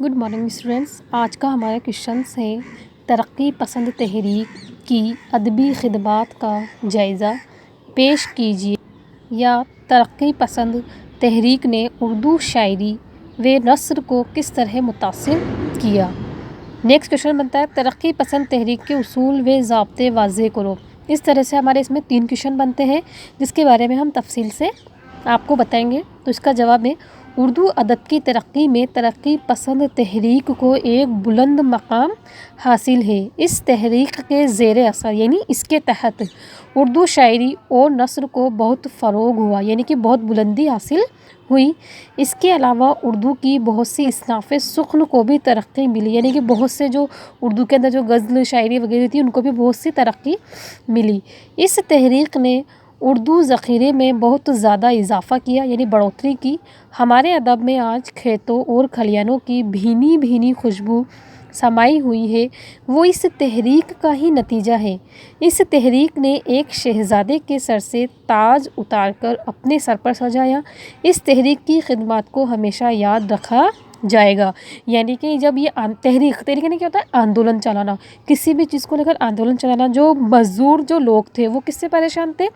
Good morning students. आज का हमारा क्वेश्चंस है तरक्की पसंद तहरीक की अदबी खिदमात का जायज़ा पेश कीजिए। या तरक्की पसंद तहरीक ने उर्दू शायरी व नस्र को किस तरह मुतासिर किया। नेक्स्ट क्वेश्चन बनता है तरक्की पसंद तहरीक के उसूल व ज़ाब्ते वाज़े करो। इस तरह से हमारे इसमें 3 क्वेश्चन बनते हैं जिसके बारे में हम तफसील से आपको बताएंगे। तो इसका जवाब है उर्दू अदब की तरक्की में तरक्की पसंद तहरीक को एक बुलंद मकाम हासिल है। इस तहरीक के ज़ेर असर यानी इसके तहत उर्दू शायरी और नस्र को बहुत फ़रोग हुआ यानी कि बहुत बुलंदी हासिल हुई। इसके अलावा उर्दू की बहुत सी इसनाफ़ सुख्न को भी तरक्की मिली यानी कि बहुत से जो उर्दू के अंदर जो गज़ल शायरी वगैरह थी उनको भी बहुत सी तरक्की मिली। इस तहरीक ने उर्दू ज़ख़ीरे में बहुत ज़्यादा इजाफ़ा किया यानी बढ़ोतरी की। हमारे अदब में आज खेतों और खलियानों की भीनी भीनी खुशबू समाई हुई है, वो इस तहरीक का ही नतीजा है। इस तहरीक ने एक शहज़ादे के सर से ताज उतारकर अपने सर पर सजाया। इस तहरीक की खिदमत को हमेशा याद रखा जाएगा। यानी कि जब ये तहरीक ने क्या होता है, आंदोलन चलाना, किसी भी चीज़ को लेकर आंदोलन चलाना। जो मज़दूर जो लोग थे वो किससे परेशान थे,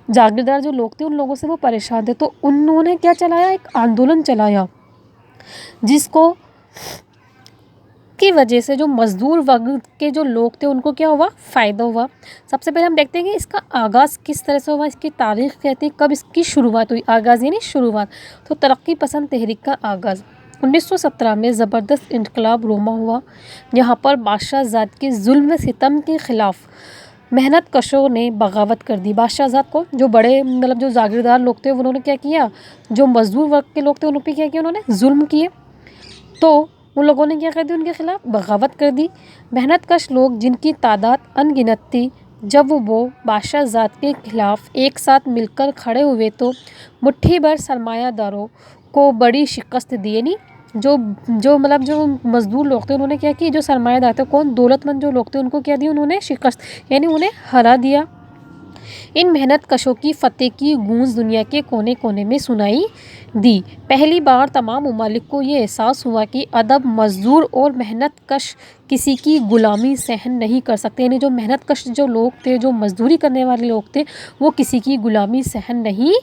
जागीरदार जो लोग थे उन लोगों से वो परेशान थे। तो उन्होंने क्या चलाया, एक आंदोलन चलाया जिसको की वजह से जो मज़दूर वर्ग के जो लोग थे उनको क्या हुआ, फ़ायदा हुआ। सबसे पहले हम देखते हैं कि इसका आगाज़ किस तरह से हुआ, इसकी तारीख़ कहते हैं, कब इसकी शुरुआत हुई। आगाज़ यानी शुरुआत। तो तरक्की पसंद तहरीक का आगाज़ 1917 में ज़बरदस्त इनकलाब रोमा हुआ। यहाँ पर बादशाह ज़ाद के जुल्म सितम के ख़िलाफ़ मेहनत कशों ने बगावत कर दी। बादशाह ज़ाद को जो बड़े मतलब जो जागीरदार लोग थे उन्होंने क्या किया, जो मज़दूर वर्ग के लोग थे उन पर क्या किया, उन्होंने जुल्म किए। तो उन लोगों ने क्या कर दी, उनके खिलाफ बगावत कर दी। मेहनत कश लोग जिनकी तादाद अनगिनत थी, जब वो बादशाह ज़ाद के खिलाफ एक साथ मिलकर खड़े हुए तो मुट्ठी भर सरमायादारों को बड़ी शिकस्त दी। यानी जो मतलब जो मज़दूर लोग थे उन्होंने क्या किया, जो सरमायादार थे, कौन, दौलतमंद जो लोग थे उनको क्या दिया, उन्होंने शिकस्त यानी उन्हें हरा दिया। इन मेहनत कशों की फ़तेह की गूंज दुनिया के कोने कोने में सुनाई दी। पहली बार तमाम ममालिक को ये एहसास हुआ कि अदब मज़दूर और मेहनत कश किसी की ग़ुलामी सहन नहीं कर सकते। यानी जो मेहनत कश जो लोग थे, जो मज़दूरी करने वाले लोग थे, वो किसी की ग़ुलामी सहन नहीं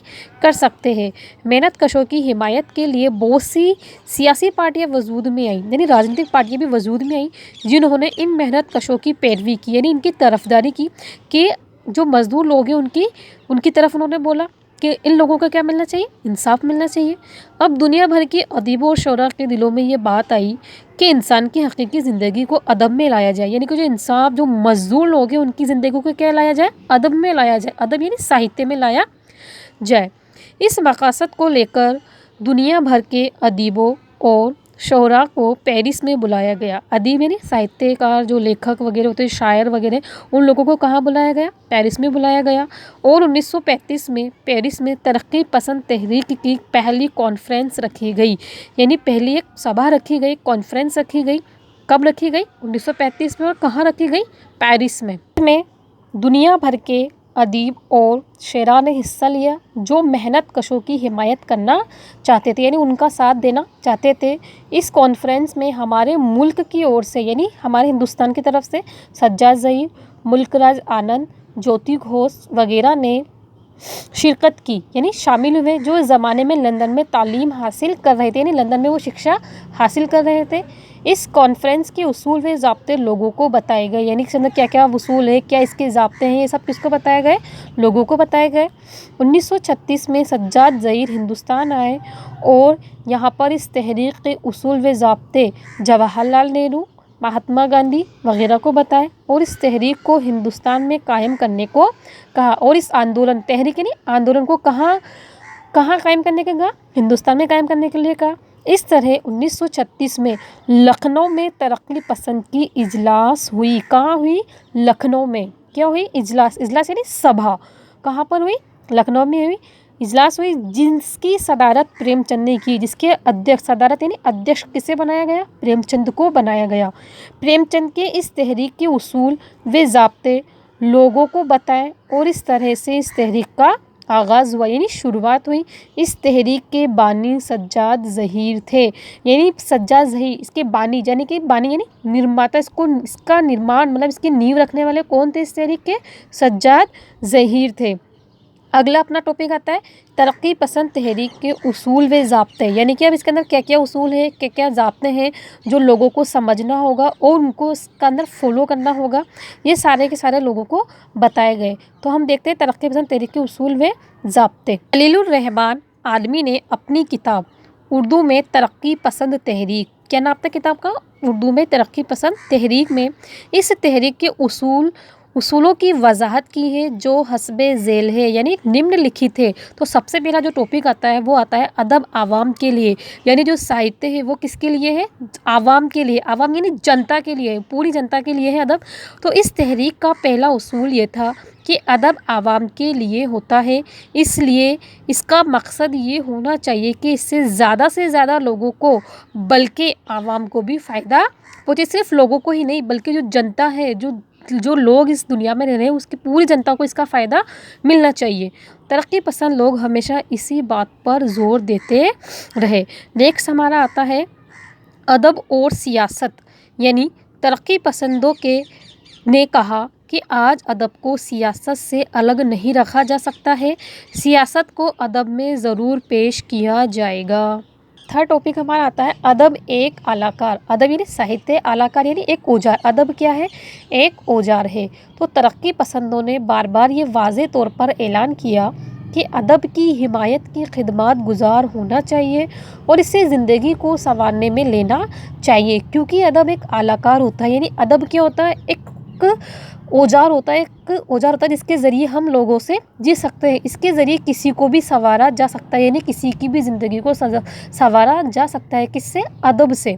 कर सकते हैं। मेहनत कशों की हिमायत के लिए बहुत सी सियासी पार्टियाँ वजूद में आईं, यानी राजनीतिक पार्टियाँ भी वजूद में आईं जिन्होंने इन मेहनत कशों की पैरवी की, यानी इनकी तरफदारी की कि जो मज़दूर लोग हैं उनकी तरफ उन्होंने बोला कि इन लोगों को क्या मिलना चाहिए, इंसाफ मिलना चाहिए। अब दुनिया भर के अदीबों और शोरा के दिलों में ये बात आई कि इंसान की हकीकी ज़िंदगी को अदब में लाया जाए। यानी कि जो इंसाफ, जो मज़दूर लोग हैं उनकी ज़िंदगी को क्या लाया जाए, अदब में लाया जाए। अदब यानी साहित्य में लाया जाए। इस मकसद को लेकर दुनिया भर के अदीबों और शोरा को पेरिस में बुलाया गया। अदीब यानी साहित्यकार, जो लेखक वगैरह होते हैं, शायर वगैरह, उन लोगों को कहाँ बुलाया गया, पेरिस में बुलाया गया। और 1935 में पेरिस में तरक्की पसंद तहरीक की पहली कॉन्फ्रेंस रखी गई। यानी पहली एक सभा रखी गई, कॉन्फ्रेंस रखी गई। कब रखी गई, 1935 में। और कहाँ रखी गई, पेरिस में। दुनिया भर के अदीब और शेरा ने हिस्सा लिया जो मेहनत कशों की हिमायत करना चाहते थे, यानी उनका साथ देना चाहते थे। इस कॉन्फ्रेंस में हमारे मुल्क की ओर से, यानी हमारे हिंदुस्तान की तरफ से, सज्जाद ज़हीर, मुल्कराज आनंद, ज्योति घोष वगैरह ने शिरकत की, यानी शामिल हुए, जो इस ज़माने में लंदन में तालीम हासिल कर रहे थे, यानी लंदन में वो शिक्षा हासिल कर रहे थे। इस कॉन्फ्रेंस के उसूल व ज़ाब्ते लोगों को बताए गए, यानी इसके अंदर क्या क्या उसूल है, क्या इसके ज़ाब्ते हैं, ये सब किसको बताए गए, लोगों को बताए गए। 1936 में सज्जाद ज़हीर हिंदुस्तान आए और यहाँ पर इस तहरीक के उसूल व ज़ाब्ते जवाहरलाल नेहरू, महात्मा गांधी वगैरह को बताए और इस तहरीक को हिंदुस्तान में कायम करने को कहा। और इस आंदोलन, तहरीक यानी आंदोलन को कहाँ कायम करने के कहा, हिंदुस्तान में कायम करने के लिए कहा। इस तरह 1936 में लखनऊ में तरक्की पसंद की इजलास हुई। कहाँ हुई, लखनऊ में। क्या हुई, इजलास यानी सभा। कहाँ पर हुई, लखनऊ में हुई, इजलास हुई, जिसकी सदारत प्रेमचंद ने की। जिसके अध्यक्ष, सदारत यानी अध्यक्ष किसे बनाया गया, प्रेमचंद को बनाया गया। प्रेमचंद के इस तहरीक के उसूल व ज़ाब्ते लोगों को बताएं और इस तरह से इस तहरीक का آغاز ہوا یعنی شروعات ہوئی۔ اس تحریک کے بانی سجاد ظہیر تھے، یعنی سجاد ظہیر اس کے بانی یعنی نرماتا، اس کا نرمان مطلب اس کی نیو رکھنے والے کون تھے اس تحریک کے؟ سجاد ظہیر تھے۔ اگلا اپنا ٹاپک آتا ہے ترقی پسند تحریک کے اصول و ضابطے، یعنی کہ اب اس کے اندر کیا کیا اصول ہیں، کیا کیا ضابطے ہیں جو لوگوں کو سمجھنا ہوگا اور ان کو اس کا اندر فالو کرنا ہوگا، یہ سارے کے سارے لوگوں کو بتائے گئے۔ تو ہم دیکھتے ہیں ترقی پسند تحریک کے اصول و ضابطے۔ خلیل الرحمن عالمی نے اپنی کتاب اردو میں ترقی پسند تحریک، کیا نام تھا کتاب کا؟ اردو میں ترقی پسند تحریک میں اس تحریک کے اصولوں کی وضاحت کی ہے جو حسب ذیل ہے، یعنی نمن لکھت ہے۔ تو سب سے پہلا جو ٹاپک آتا ہے وہ آتا ہے ادب عوام کے لیے، یعنی جو ساہتیہ ہے وہ کس کے لیے ہے؟ عوام کے لیے، عوام یعنی جنتا کے لیے، پوری جنتا کے لیے ہے ادب۔ تو اس تحریک کا پہلا اصول یہ تھا کہ ادب عوام کے لیے ہوتا ہے، اس لیے اس کا مقصد یہ ہونا چاہیے کہ اس سے زیادہ لوگوں کو بلکہ عوام کو بھی فائدہ پہنچے، صرف لوگوں کو ہی نہیں بلکہ جو جنتا ہے، جو لوگ اس دنیا میں رہ رہے ہیں اس کی پوری جنتا کو اس کا فائدہ ملنا چاہیے۔ ترقی پسند لوگ ہمیشہ اسی بات پر زور دیتے رہے۔ نیکسٹ ہمارا آتا ہے ادب اور سیاست، یعنی ترقی پسندوں نے کہا کہ آج ادب کو سیاست سے الگ نہیں رکھا جا سکتا ہے، سیاست کو ادب میں ضرور پیش کیا جائے گا۔ تھرڈ ٹاپک ہمارا آتا ہے ادب ایک آلہ کار، ادب یعنی ساہتیہ، آلہ کار یعنی ایک اوزار، ادب کیا ہے؟ ایک اوزار ہے۔ تو ترقی پسندوں نے بار بار یہ واضح طور پر اعلان کیا کہ ادب کی حمایت کی خدمات گزار ہونا چاہیے اور اسے زندگی کو سنوارنے میں لینا چاہیے، کیونکہ ادب ایک آلہ کار ہوتا ہے، یعنی ادب کیا ہوتا ہے؟ ایک اوزار ہوتا ہے جس کے ذریعے ہم لوگوں سے جی سکتے ہیں، اس کے ذریعے کسی کو بھی سنوارا جا سکتا ہے، یعنی کسی کی بھی زندگی کو سنوارا جا سکتا ہے، کس سے؟ ادب سے۔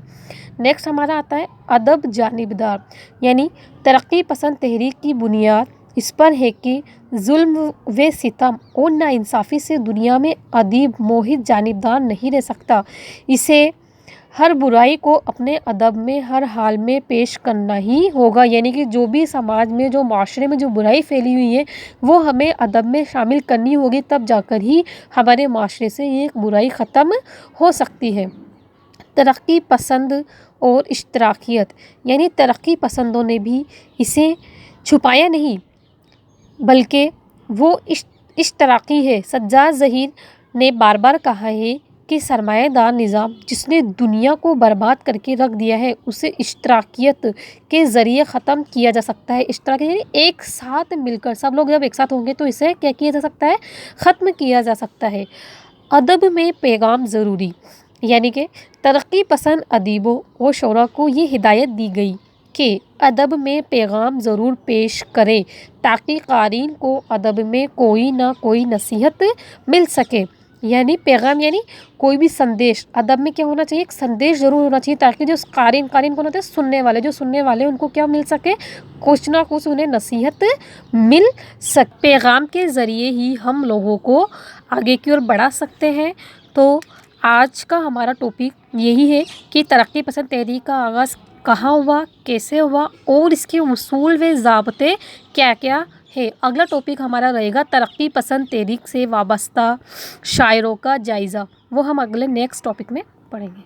نیکسٹ ہمارا آتا ہے ادب جانبدار، یعنی ترقی پسند تحریک کی بنیاد اس پر ہے کہ ظلم و ستم اور ناانصافی سے دنیا میں ادیب محض جانبدار نہیں رہ سکتا، اسے ہر برائی کو اپنے ادب میں ہر حال میں پیش کرنا ہی ہوگا، یعنی کہ جو بھی سماج میں، جو معاشرے میں جو برائی پھیلی ہوئی ہے وہ ہمیں ادب میں شامل کرنی ہوگی، تب جا کر ہی ہمارے معاشرے سے یہ برائی ختم ہو سکتی ہے۔ ترقی پسند اور اشتراکیت، یعنی ترقی پسندوں نے بھی اسے چھپایا نہیں بلکہ وہ اشتراکی ہے۔ سجاد ظہیر نے بار بار کہا ہے کہ سرمایہ دار نظام جس نے دنیا کو برباد کر کے رکھ دیا ہے اسے اشتراکیت کے ذریعے ختم کیا جا سکتا ہے۔ اشتراکیت یعنی ایک ساتھ مل کر سب لوگ جب ایک ساتھ ہوں گے تو اسے کیا کیا جا سکتا ہے؟ ختم کیا جا سکتا ہے۔ ادب میں پیغام ضروری، یعنی کہ ترقی پسند ادیبوں اور شعراء کو یہ ہدایت دی گئی کہ ادب میں پیغام ضرور پیش کریں تاکہ قارئین کو ادب میں کوئی نہ کوئی نصیحت مل سکے، یعنی پیغام یعنی کوئی بھی سندیش، ادب میں کیا ہونا چاہیے؟ ایک سندیش ضرور ہونا چاہیے تاکہ جو قارئین کون ہوتے ہیں؟ سننے والے، جو سننے والے ان کو کیا مل سکے؟ کچھ نہ کچھ انہیں نصیحت مل سکے۔ پیغام کے ذریعے ہی ہم لوگوں کو آگے کی اور بڑھا سکتے ہیں۔ تو آج کا ہمارا ٹاپک یہی ہے کہ ترقی پسند تحریک کا آغاز کہاں ہوا، کیسے ہوا اور اس کے اصول و ضابطے کیا کیا ہے۔ اگلا ٹاپک ہمارا رہے گا ترقی پسند تحریک سے وابستہ شاعروں کا جائزہ، وہ ہم اگلے نیکسٹ ٹاپک میں پڑھیں گے۔